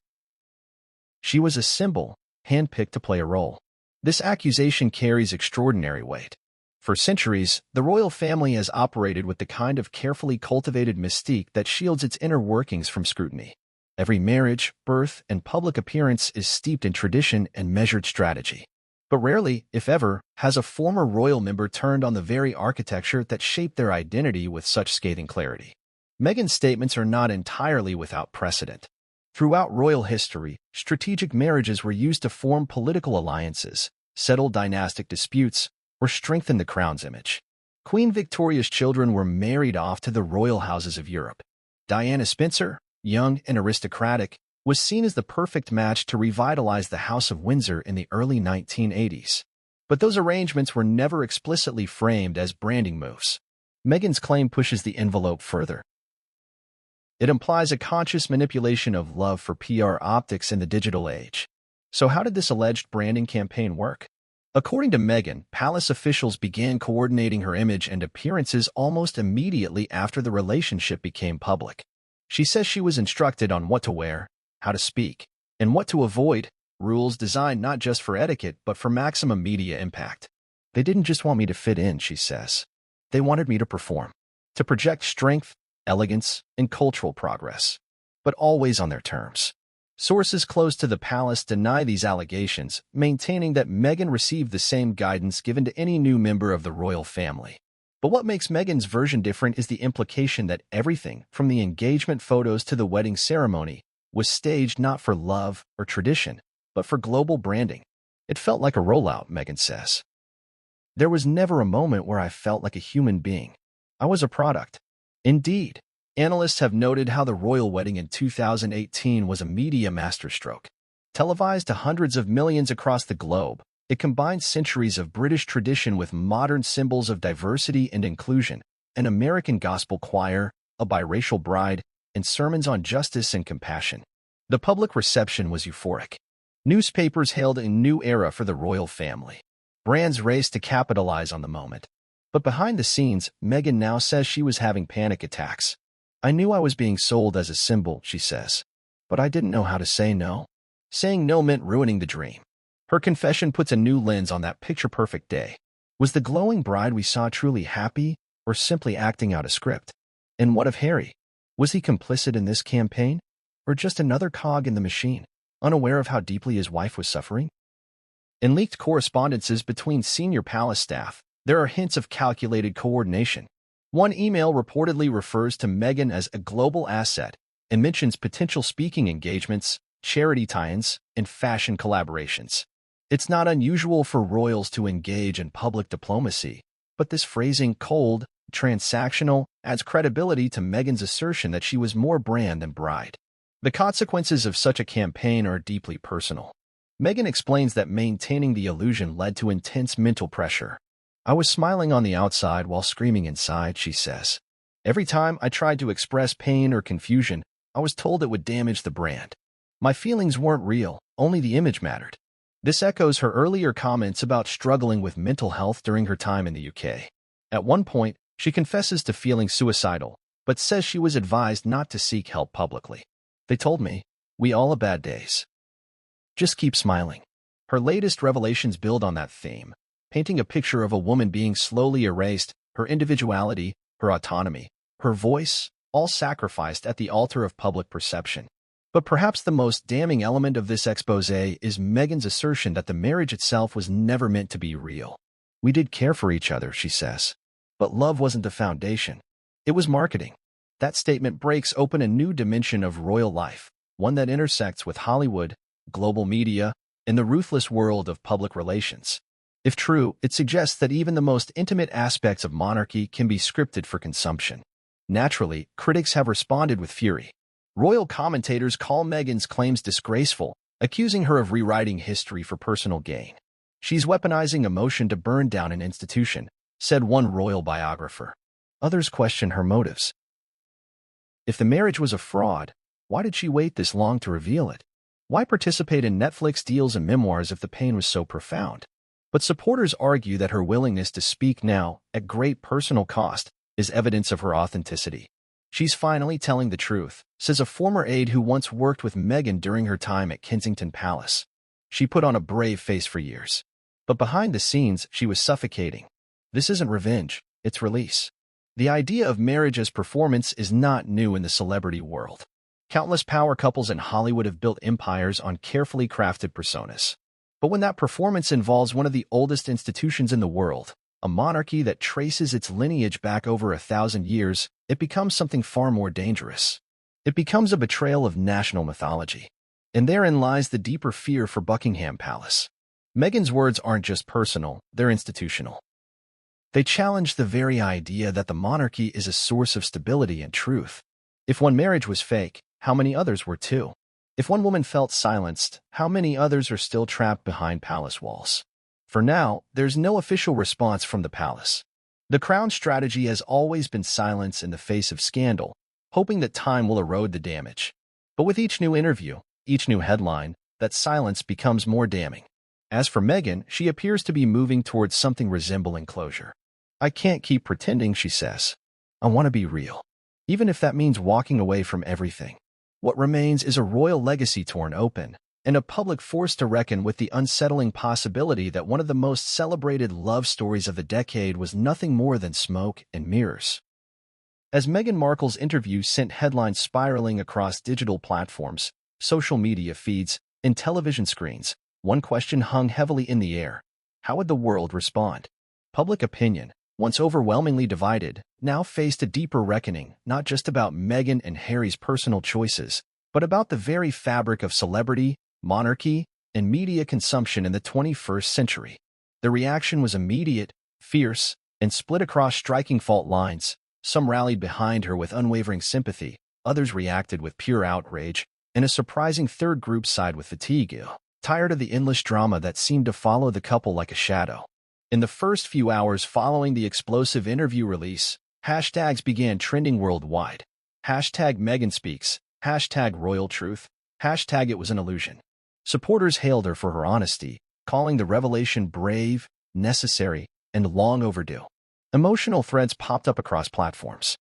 She was a symbol, handpicked to play a role. This accusation carries extraordinary weight. For centuries, the royal family has operated with the kind of carefully cultivated mystique that shields its inner workings from scrutiny. Every marriage, birth, and public appearance is steeped in tradition and measured strategy. But rarely, if ever, has a former royal member turned on the very architecture that shaped their identity with such scathing clarity. Meghan's statements are not entirely without precedent. Throughout royal history, strategic marriages were used to form political alliances, settle dynastic disputes, or strengthen the crown's image. Queen Victoria's children were married off to the royal houses of Europe. Diana Spencer, young and aristocratic, was seen as the perfect match to revitalize the House of Windsor in the early 1980s. But those arrangements were never explicitly framed as branding moves. Meghan's claim pushes the envelope further. It implies a conscious manipulation of love for PR optics in the digital age. So how did this alleged branding campaign work? According to Meghan, palace officials began coordinating her image and appearances almost immediately after the relationship became public. She says she was instructed on what to wear, how to speak, and what to avoid, rules designed not just for etiquette but for maximum media impact. "They didn't just want me to fit in," she says. "They wanted me to perform, to project strength, elegance, and cultural progress, but always on their terms." Sources close to the palace deny these allegations, maintaining that Meghan received the same guidance given to any new member of the royal family. But what makes Meghan's version different is the implication that everything, from the engagement photos to the wedding ceremony, was staged not for love or tradition, but for global branding. It felt like a rollout, Meghan says. There was never a moment where I felt like a human being. I was a product. Indeed, analysts have noted how the royal wedding in 2018 was a media masterstroke. Televised to hundreds of millions across the globe, it combined centuries of British tradition with modern symbols of diversity and inclusion, an American gospel choir, a biracial bride, and sermons on justice and compassion. The public reception was euphoric. Newspapers hailed a new era for the royal family. Brands raced to capitalize on the moment. But behind the scenes, Meghan now says she was having panic attacks. I knew I was being sold as a symbol, she says. But I didn't know how to say no. Saying no meant ruining the dream. Her confession puts a new lens on that picture-perfect day. Was the glowing bride we saw truly happy, or simply acting out a script? And what of Harry? Was he complicit in this campaign? Or just another cog in the machine, unaware of how deeply his wife was suffering? In leaked correspondences between senior palace staff, there are hints of calculated coordination. One email reportedly refers to Meghan as a global asset and mentions potential speaking engagements, charity tie-ins, and fashion collaborations. It's not unusual for royals to engage in public diplomacy, but this phrasing, cold, transactional, adds credibility to Meghan's assertion that she was more brand than bride. The consequences of such a campaign are deeply personal. Meghan explains that maintaining the illusion led to intense mental pressure. I was smiling on the outside while screaming inside, she says. Every time I tried to express pain or confusion, I was told it would damage the brand. My feelings weren't real, only the image mattered. This echoes her earlier comments about struggling with mental health during her time in the UK. At one point, she confesses to feeling suicidal, but says she was advised not to seek help publicly. They told me, we all have bad days. Just keep smiling. Her latest revelations build on that theme, painting a picture of a woman being slowly erased, her individuality, her autonomy, her voice, all sacrificed at the altar of public perception. But perhaps the most damning element of this exposé is Meghan's assertion that the marriage itself was never meant to be real. We did care for each other, she says. But love wasn't the foundation. It was marketing. That statement breaks open a new dimension of royal life, one that intersects with Hollywood, global media, and the ruthless world of public relations. If true, it suggests that even the most intimate aspects of monarchy can be scripted for consumption. Naturally, critics have responded with fury. Royal commentators call Meghan's claims disgraceful, accusing her of rewriting history for personal gain. She's weaponizing emotion to burn down an institution, said one royal biographer. Others question her motives. If the marriage was a fraud, why did she wait this long to reveal it? Why participate in Netflix deals and memoirs if the pain was so profound? But supporters argue that her willingness to speak now, at great personal cost, is evidence of her authenticity. She's finally telling the truth, says a former aide who once worked with Meghan during her time at Kensington Palace. She put on a brave face for years. But behind the scenes, she was suffocating. This isn't revenge, it's release. The idea of marriage as performance is not new in the celebrity world. Countless power couples in Hollywood have built empires on carefully crafted personas. But when that performance involves one of the oldest institutions in the world, a monarchy that traces its lineage back over 1,000 years, it becomes something far more dangerous. It becomes a betrayal of national mythology. And therein lies the deeper fear for Buckingham Palace. Meghan's words aren't just personal, they're institutional. They challenge the very idea that the monarchy is a source of stability and truth. If one marriage was fake, how many others were too? If one woman felt silenced, how many others are still trapped behind palace walls? For now, there's no official response from the palace. The Crown's strategy has always been silence in the face of scandal, hoping that time will erode the damage. But with each new interview, each new headline, that silence becomes more damning. As for Meghan, she appears to be moving towards something resembling closure. I can't keep pretending, she says. I want to be real. Even if that means walking away from everything. What remains is a royal legacy torn open, and a public forced to reckon with the unsettling possibility that one of the most celebrated love stories of the decade was nothing more than smoke and mirrors. As Meghan Markle's interview sent headlines spiraling across digital platforms, social media feeds, and television screens, one question hung heavily in the air. How would the world respond? Public opinion, once overwhelmingly divided, now faced a deeper reckoning, not just about Meghan and Harry's personal choices, but about the very fabric of celebrity, monarchy, and media consumption in the 21st century. The reaction was immediate, fierce, and split across striking fault lines. Some rallied behind her with unwavering sympathy, others reacted with pure outrage, and a surprising third group sighed with fatigue, tired of the endless drama that seemed to follow the couple like a shadow. In the first few hours following the explosive interview release, hashtags began trending worldwide. Hashtag Meghan speaks, hashtag royal truth, hashtag it was an illusion. Supporters hailed her for her honesty, calling the revelation brave, necessary, and long overdue. Emotional threads popped up across platforms.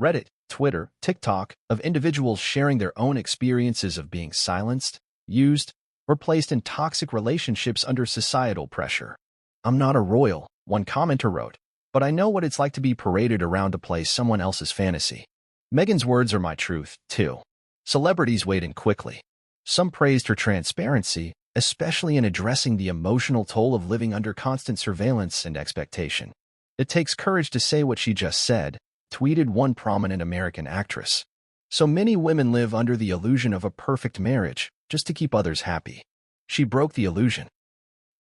Reddit, Twitter, TikTok, of individuals sharing their own experiences of being silenced, used, or placed in toxic relationships under societal pressure. "I'm not a royal," one commenter wrote, "but I know what it's like to be paraded around to play someone else's fantasy. Meghan's words are my truth, too." Celebrities weighed in quickly. Some praised her transparency, especially in addressing the emotional toll of living under constant surveillance and expectation. "It takes courage to say what she just said," tweeted one prominent American actress. "So many women live under the illusion of a perfect marriage, just to keep others happy. She broke the illusion."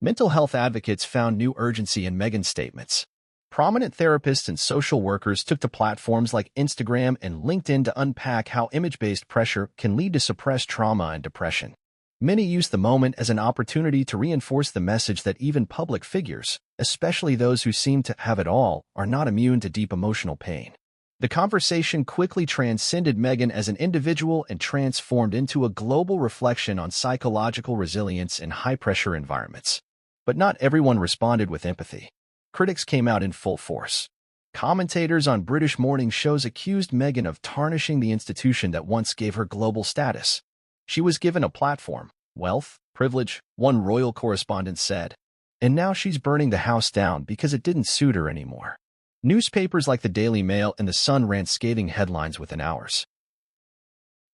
Mental health advocates found new urgency in Meghan's statements. Prominent therapists and social workers took to platforms like Instagram and LinkedIn to unpack how image-based pressure can lead to suppressed trauma and depression. Many used the moment as an opportunity to reinforce the message that even public figures, especially those who seem to have it all, are not immune to deep emotional pain. The conversation quickly transcended Meghan as an individual and transformed into a global reflection on psychological resilience in high-pressure environments. But not everyone responded with empathy. Critics came out in full force. Commentators on British morning shows accused Meghan of tarnishing the institution that once gave her global status. "She was given a platform, wealth, privilege," one royal correspondent said, "and now she's burning the house down because it didn't suit her anymore." Newspapers like the Daily Mail and The Sun ran scathing headlines within hours.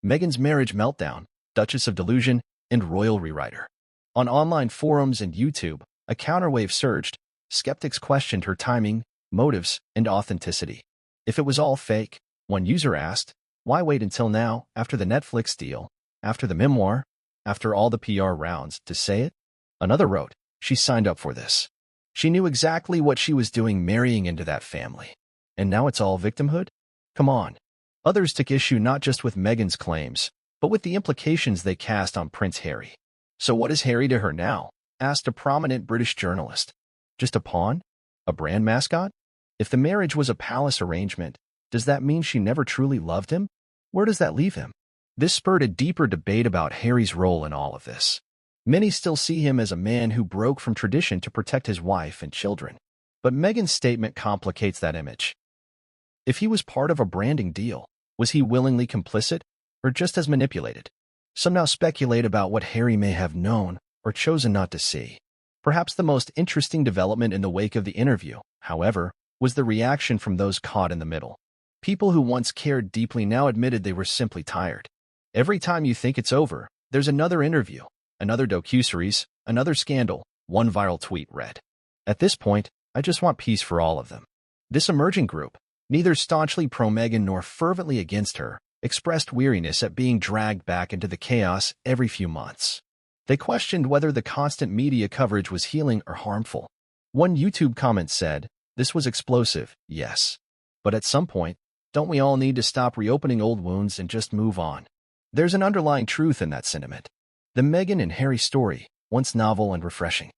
Meghan's marriage meltdown, Duchess of Delusion, and royal rewriter. On online forums and YouTube, a counterwave surged. Skeptics questioned her timing, motives, and authenticity. If it was all fake, one user asked, why wait until now, after the Netflix deal, after the memoir, after all the PR rounds, to say it? Another wrote, she signed up for this. She knew exactly what she was doing marrying into that family. And now it's all victimhood? Come on. Others took issue not just with Meghan's claims, but with the implications they cast on Prince Harry. "So what is Harry to her now?" asked a prominent British journalist. "Just a pawn? A brand mascot? If the marriage was a palace arrangement, does that mean she never truly loved him? Where does that leave him?" This spurred a deeper debate about Harry's role in all of this. Many still see him as a man who broke from tradition to protect his wife and children. But Meghan's statement complicates that image. If he was part of a branding deal, was he willingly complicit, or just as manipulated? Some now speculate about what Harry may have known or chosen not to see. Perhaps the most interesting development in the wake of the interview, however, was the reaction from those caught in the middle. People who once cared deeply now admitted they were simply tired. Every time you think it's over, there's another interview, another docuseries, another scandal, one viral tweet read. "At this point, I just want peace for all of them." This emerging group, neither staunchly pro-Meghan nor fervently against her, expressed weariness at being dragged back into the chaos every few months. They questioned whether the constant media coverage was healing or harmful. One YouTube comment said, "This was explosive, yes. But at some point, don't we all need to stop reopening old wounds and just move on?" There's an underlying truth in that sentiment. The Meghan and Harry story, once novel and refreshing,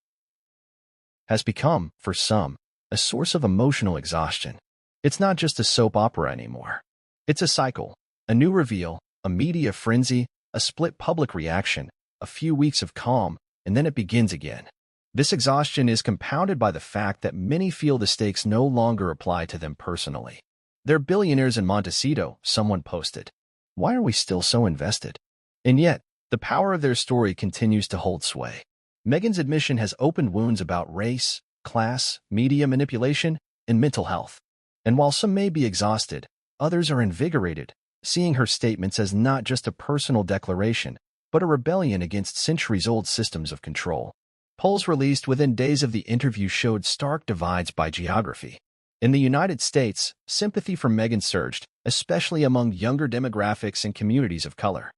has become, for some, a source of emotional exhaustion. It's not just a soap opera anymore. It's a cycle, a new reveal, a media frenzy, a split public reaction, a few weeks of calm, and then it begins again. This exhaustion is compounded by the fact that many feel the stakes no longer apply to them personally. "They're billionaires in Montecito," someone posted. "Why are we still so invested?" And yet, the power of their story continues to hold sway. Meghan's admission has opened wounds about race, class, media manipulation, and mental health. And while some may be exhausted, others are invigorated, seeing her statements as not just a personal declaration, but a rebellion against centuries-old systems of control. Polls released within days of the interview showed stark divides by geography. In the United States, sympathy for Meghan surged, especially among younger demographics and communities of color.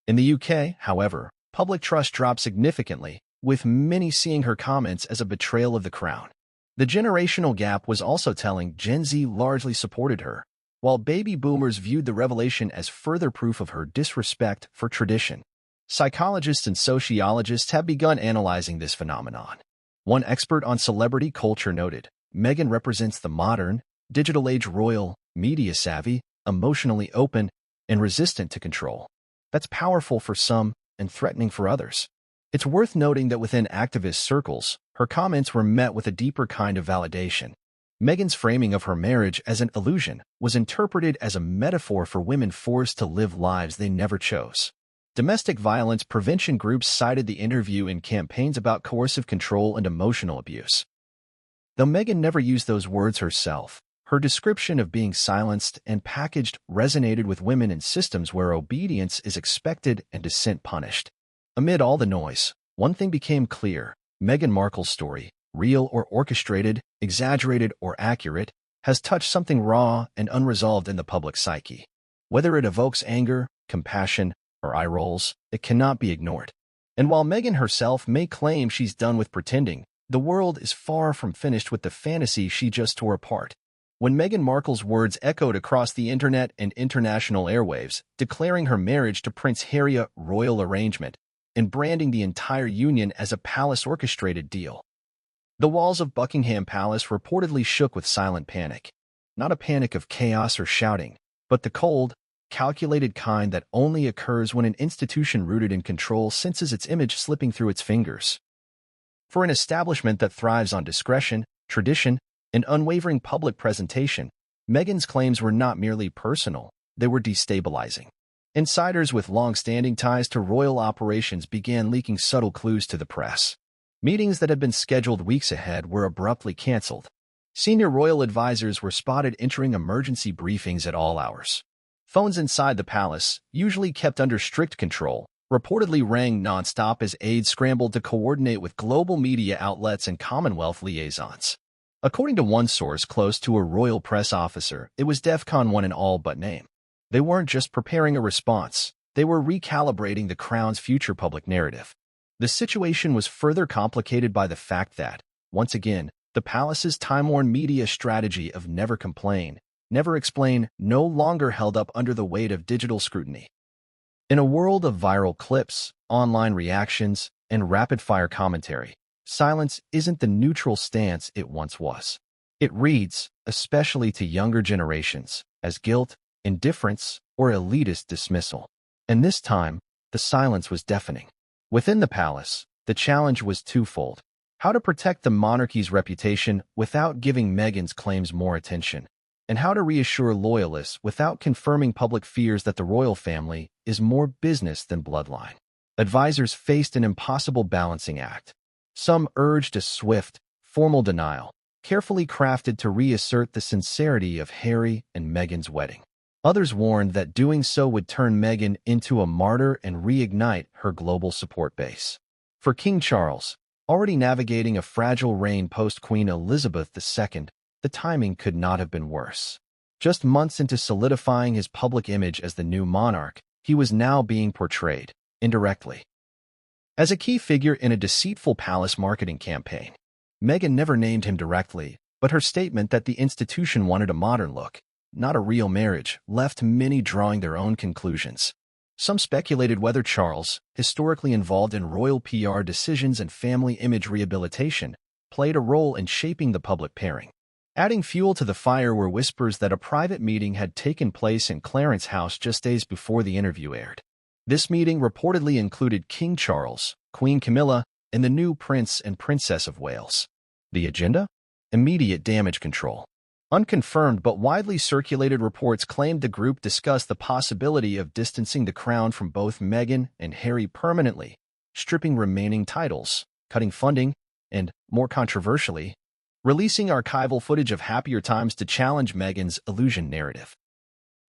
In the UK, however, public trust dropped significantly, with many seeing her comments as a betrayal of the crown. The generational gap was also telling. Gen Z largely supported her, while baby boomers viewed the revelation as further proof of her disrespect for tradition. Psychologists and sociologists have begun analyzing this phenomenon. One expert on celebrity culture noted, Meghan represents the modern, digital age royal, media-savvy, emotionally open, and resistant to control. That's powerful for some and threatening for others. It's worth noting that within activist circles, her comments were met with a deeper kind of validation. Meghan's framing of her marriage as an illusion was interpreted as a metaphor for women forced to live lives they never chose. Domestic violence prevention groups cited the interview in campaigns about coercive control and emotional abuse. Though Meghan never used those words herself, her description of being silenced and packaged resonated with women in systems where obedience is expected and dissent punished. Amid all the noise, one thing became clear: Meghan Markle's story, real or orchestrated, exaggerated or accurate, has touched something raw and unresolved in the public psyche. Whether it evokes anger, compassion, or eye rolls, it cannot be ignored. And while Meghan herself may claim she's done with pretending, the world is far from finished with the fantasy she just tore apart. When Meghan Markle's words echoed across the internet and international airwaves, declaring her marriage to Prince Harry a royal arrangement and branding the entire union as a palace-orchestrated deal, the walls of Buckingham Palace reportedly shook with silent panic. Not a panic of chaos or shouting, but the cold, calculated kind that only occurs when an institution rooted in control senses its image slipping through its fingers. For an establishment that thrives on discretion, tradition, and unwavering public presentation, Meghan's claims were not merely personal, they were destabilizing. Insiders with long-standing ties to royal operations began leaking subtle clues to the press. Meetings that had been scheduled weeks ahead were abruptly canceled. Senior royal advisors were spotted entering emergency briefings at all hours. Phones inside the palace, usually kept under strict control, reportedly rang nonstop as aides scrambled to coordinate with global media outlets and Commonwealth liaisons. According to one source close to a royal press officer, it was DEFCON 1 in all but name. They weren't just preparing a response, they were recalibrating the crown's future public narrative. The situation was further complicated by the fact that, once again, the palace's time-worn media strategy of never complain, never explain no longer held up under the weight of digital scrutiny. In a world of viral clips, online reactions, and rapid-fire commentary, silence isn't the neutral stance it once was. It reads, especially to younger generations, as guilt, indifference, or elitist dismissal. And this time, the silence was deafening. Within the palace, the challenge was twofold: how to protect the monarchy's reputation without giving Meghan's claims more attention, and how to reassure loyalists without confirming public fears that the royal family is more business than bloodline. Advisors faced an impossible balancing act. Some urged a swift, formal denial, carefully crafted to reassert the sincerity of Harry and Meghan's wedding. Others warned that doing so would turn Meghan into a martyr and reignite her global support base. For King Charles, already navigating a fragile reign post-Queen Elizabeth II, the timing could not have been worse. Just months into solidifying his public image as the new monarch, he was now being portrayed, indirectly, as a key figure in a deceitful palace marketing campaign. Meghan never named him directly, but her statement that the institution wanted a modern look, not a real marriage, left many drawing their own conclusions. Some speculated whether Charles, historically involved in royal PR decisions and family image rehabilitation, played a role in shaping the public pairing. Adding fuel to the fire were whispers that a private meeting had taken place in Clarence House just days before the interview aired. This meeting reportedly included King Charles, Queen Camilla, and the new Prince and Princess of Wales. The agenda? Immediate damage control. Unconfirmed but widely circulated reports claimed the group discussed the possibility of distancing the crown from both Meghan and Harry permanently, stripping remaining titles, cutting funding, and, more controversially, releasing archival footage of happier times to challenge Meghan's illusion narrative.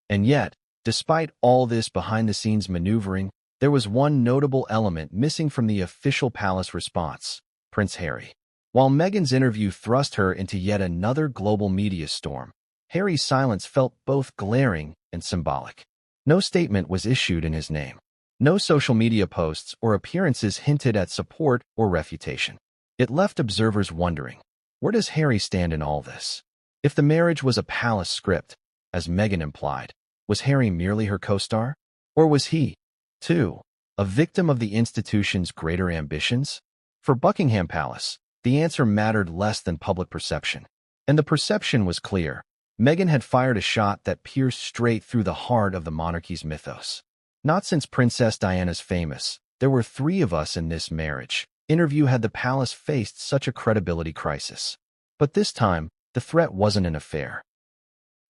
And yet, despite all this behind-the-scenes maneuvering, there was one notable element missing from the official palace response: Prince Harry. While Meghan's interview thrust her into yet another global media storm, Harry's silence felt both glaring and symbolic. No statement was issued in his name. No social media posts or appearances hinted at support or refutation. It left observers wondering, where does Harry stand in all this? If the marriage was a palace script, as Meghan implied, was Harry merely her co-star? Or was he, too, a victim of the institution's greater ambitions? For Buckingham Palace, the answer mattered less than public perception. And the perception was clear. Meghan had fired a shot that pierced straight through the heart of the monarchy's mythos. Not since Princess Diana's famous, "There were three of us in this marriage" interview had the palace faced such a credibility crisis. But this time, the threat wasn't an affair.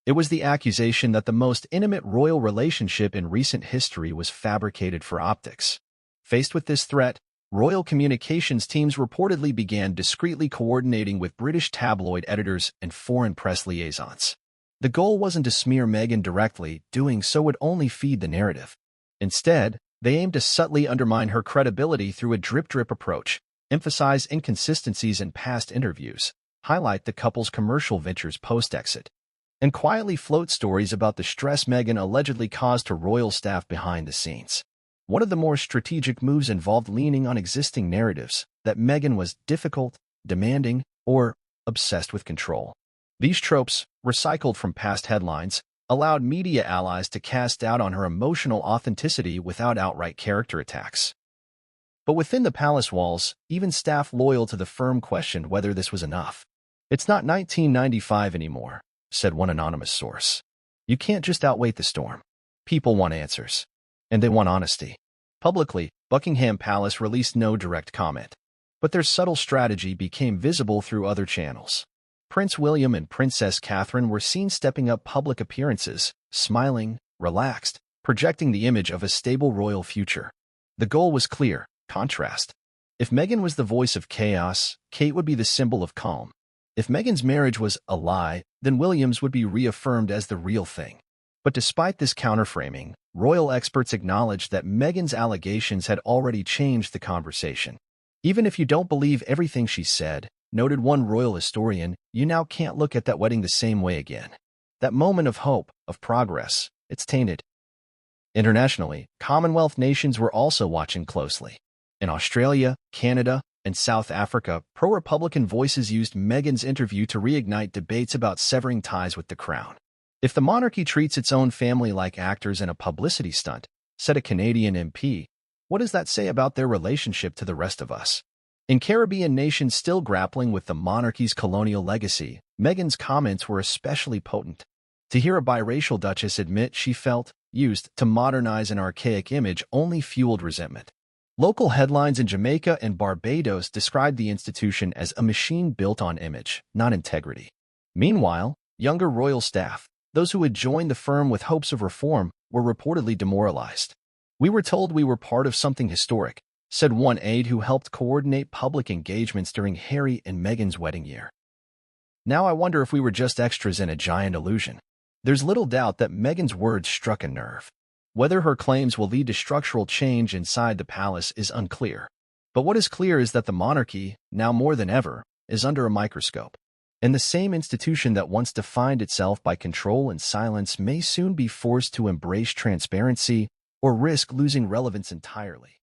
It was the accusation that the most intimate royal relationship in recent history was fabricated for optics. Faced with this threat, royal communications teams reportedly began discreetly coordinating with British tabloid editors and foreign press liaisons. The goal wasn't to smear Meghan directly, doing so would only feed the narrative. Instead, they aimed to subtly undermine her credibility through a drip-drip approach, emphasize inconsistencies in past interviews, highlight the couple's commercial ventures post-exit, and quietly float stories about the stress Meghan allegedly caused to royal staff behind the scenes. One of the more strategic moves involved leaning on existing narratives that Meghan was difficult, demanding, or obsessed with control. These tropes, recycled from past headlines, allowed media allies to cast doubt on her emotional authenticity without outright character attacks. But within the palace walls, even staff loyal to the firm questioned whether this was enough. "It's not 1995 anymore," said one anonymous source. "You can't just outwait the storm. People want answers. And they want honesty." Publicly, Buckingham Palace released no direct comment. But their subtle strategy became visible through other channels. Prince William and Princess Catherine were seen stepping up public appearances, smiling, relaxed, projecting the image of a stable royal future. The goal was clear: contrast. If Meghan was the voice of chaos, Kate would be the symbol of calm. If Meghan's marriage was a lie, then William's would be reaffirmed as the real thing. But despite this counterframing, royal experts acknowledged that Meghan's allegations had already changed the conversation. "Even if you don't believe everything she said," noted one royal historian, "you now can't look at that wedding the same way again. That moment of hope, of progress, it's tainted." Internationally, Commonwealth nations were also watching closely. In Australia, Canada, and South Africa, pro-Republican voices used Meghan's interview to reignite debates about severing ties with the crown. "If the monarchy treats its own family like actors in a publicity stunt," said a Canadian MP, "what does that say about their relationship to the rest of us?" In Caribbean nations still grappling with the monarchy's colonial legacy, Meghan's comments were especially potent. To hear a biracial duchess admit she felt used to modernize an archaic image only fueled resentment. Local headlines in Jamaica and Barbados described the institution as a machine built on image, not integrity. Meanwhile, younger royal staff, those who had joined the firm with hopes of reform, were reportedly demoralized. "We were told we were part of something historic," said one aide who helped coordinate public engagements during Harry and Meghan's wedding year. "Now I wonder if we were just extras in a giant illusion." There's little doubt that Meghan's words struck a nerve. Whether her claims will lead to structural change inside the palace is unclear. But what is clear is that the monarchy, now more than ever, is under a microscope. And the same institution that once defined itself by control and silence may soon be forced to embrace transparency or risk losing relevance entirely.